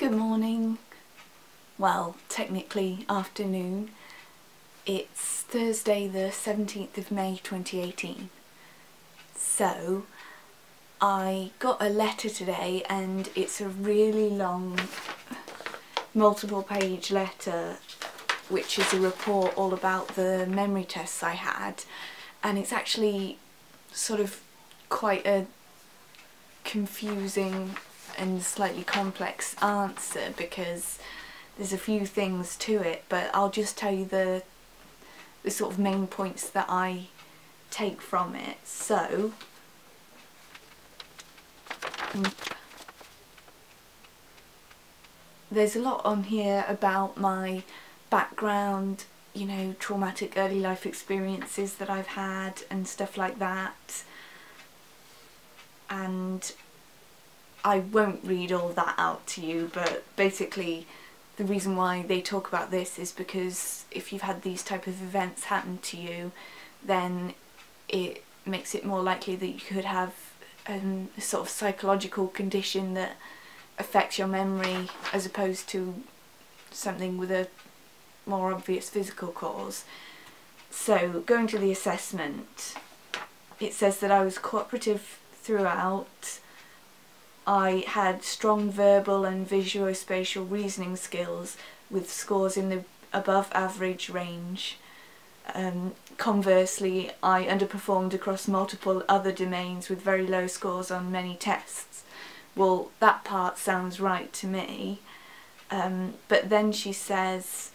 Good morning, well, technically afternoon. It's Thursday the 17th of May 2018. So, I got a letter today and it's a really long, multiple page letter which is a report all about the memory tests I had, and it's actually sort of quite a confusing and slightly complex answer because there's a few things to it, but I'll just tell you the sort of main points that I take from it. So, there's a lot on here about my background, you know, traumatic early life experiences that I've had and stuff like that, and I won't read all that out to you, but basically the reason why they talk about this is because if you've had these type of events happen to you, then it makes it more likely that you could have a sort of psychological condition that affects your memory as opposed to something with a more obvious physical cause. So, going to the assessment, it says that I was cooperative throughout. I had strong verbal and visuospatial reasoning skills with scores in the above average range. Conversely, I underperformed across multiple other domains with very low scores on many tests. Well, that part sounds right to me, but then she says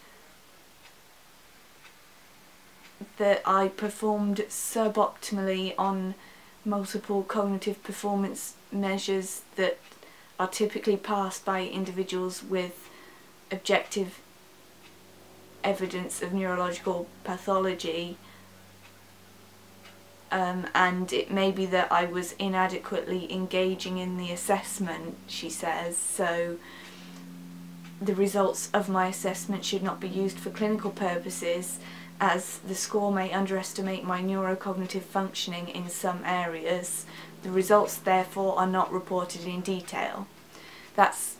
that I performed suboptimally on multiple cognitive performance measures that are typically passed by individuals with objective evidence of neurological pathology, and it may be that I was inadequately engaging in the assessment, she says, so the results of my assessment should not be used for clinical purposes, as the score may underestimate my neurocognitive functioning in some areas. The results therefore are not reported in detail. That's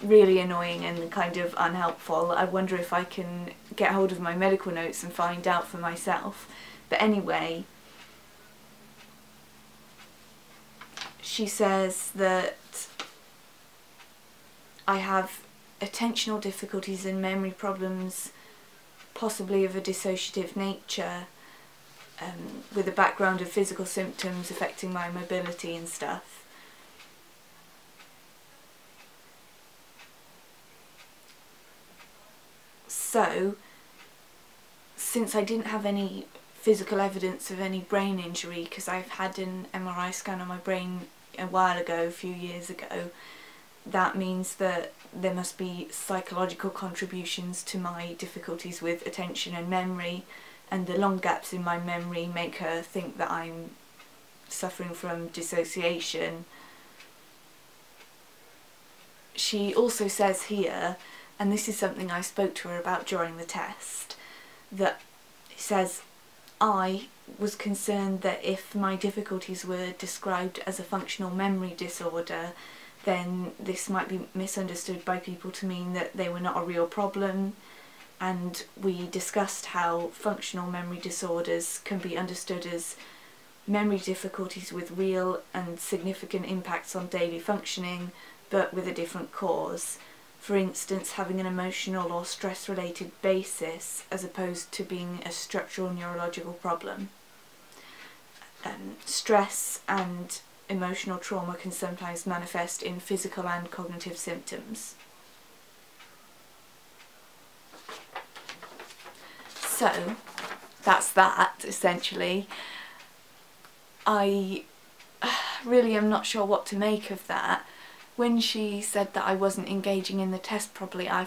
really annoying and kind of unhelpful. I wonder if I can get hold of my medical notes and find out for myself. But anyway, she says that I have attentional difficulties and memory problems, possibly of a dissociative nature, with a background of physical symptoms affecting my mobility and stuff. So, since I didn't have any physical evidence of any brain injury, because I've had an MRI scan on my brain a while ago, a few years ago, that means that there must be psychological contributions to my difficulties with attention and memory, and the long gaps in my memory make her think that I'm suffering from dissociation. She also says here, and this is something I spoke to her about during the test, that it says, I was concerned that if my difficulties were described as a functional memory disorder, then this might be misunderstood by people to mean that they were not a real problem, and we discussed how functional memory disorders can be understood as memory difficulties with real and significant impacts on daily functioning, but with a different cause. For instance, having an emotional or stress-related basis as opposed to being a structural neurological problem. Stress and emotional trauma can sometimes manifest in physical and cognitive symptoms. So, that's that, essentially. I really am not sure what to make of that. When she said that I wasn't engaging in the test properly, I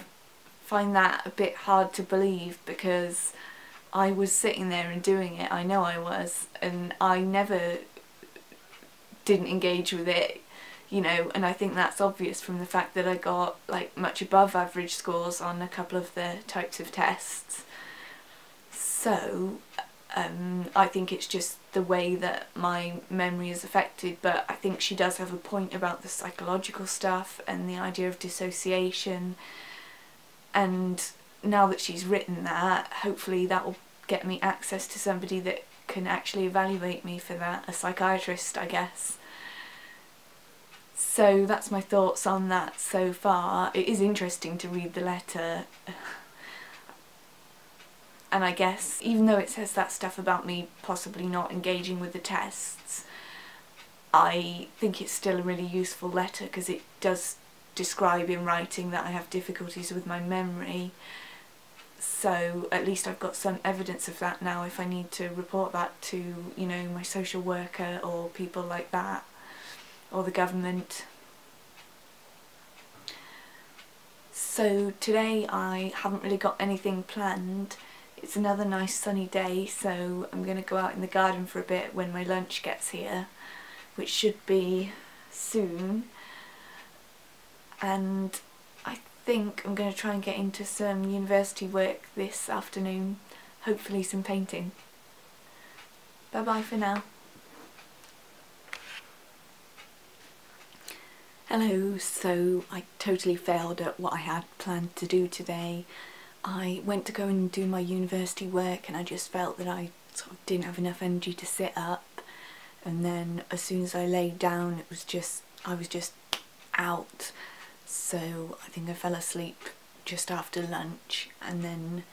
find that a bit hard to believe because I was sitting there and doing it. I know I was, and I never didn't engage with it, you know, and I think that's obvious from the fact that I got like much above average scores on a couple of the types of tests. So I think it's just the way that my memory is affected, but I think she does have a point about the psychological stuff and the idea of dissociation. And now that she's written that, hopefully that will get me access to somebody that can actually evaluate me for that, a psychiatrist, I guess. So that's my thoughts on that so far. It is interesting to read the letter. And I guess, even though it says that stuff about me possibly not engaging with the tests, I think it's still a really useful letter because it does describe in writing that I have difficulties with my memory. So at least I've got some evidence of that now if I need to report that to, you know, my social worker or people like that, or the government. So today I haven't really got anything planned. It's another nice sunny day, so I'm going to go out in the garden for a bit when my lunch gets here, which should be soon. And I think I'm going to try and get into some university work this afternoon, hopefully some painting. Bye bye for now. Hello, so I totally failed at what I had planned to do today. I went to go and do my university work and I just felt that I sort of didn't have enough energy to sit up, and then as soon as I laid down I was just out. So I think I fell asleep just after lunch and then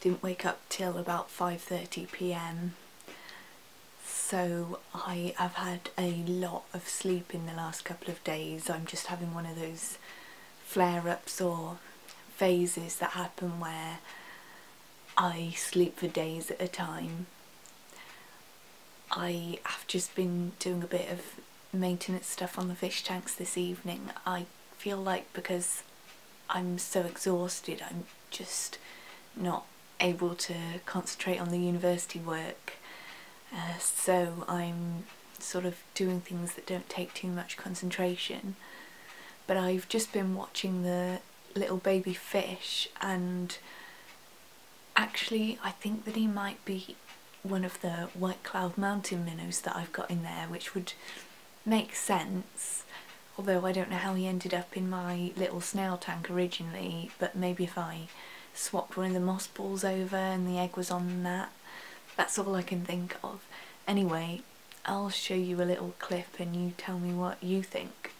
didn't wake up till about 5:30 p.m. So I have had a lot of sleep in the last couple of days. I'm just having one of those flare-ups or phases that happen where I sleep for days at a time. I have just been doing a bit of maintenance stuff on the fish tanks this evening. I feel like because I'm so exhausted I'm just not able to concentrate on the university work. So I'm sort of doing things that don't take too much concentration. But I've just been watching the little baby fish, and actually I think that he might be one of the white cloud mountain minnows that I've got in there, which would make sense, although I don't know how he ended up in my little snail tank originally. But maybe if I swapped one of the moss balls over and the egg was on that. That's all I can think of. Anyway, I'll show you a little clip and you tell me what you think.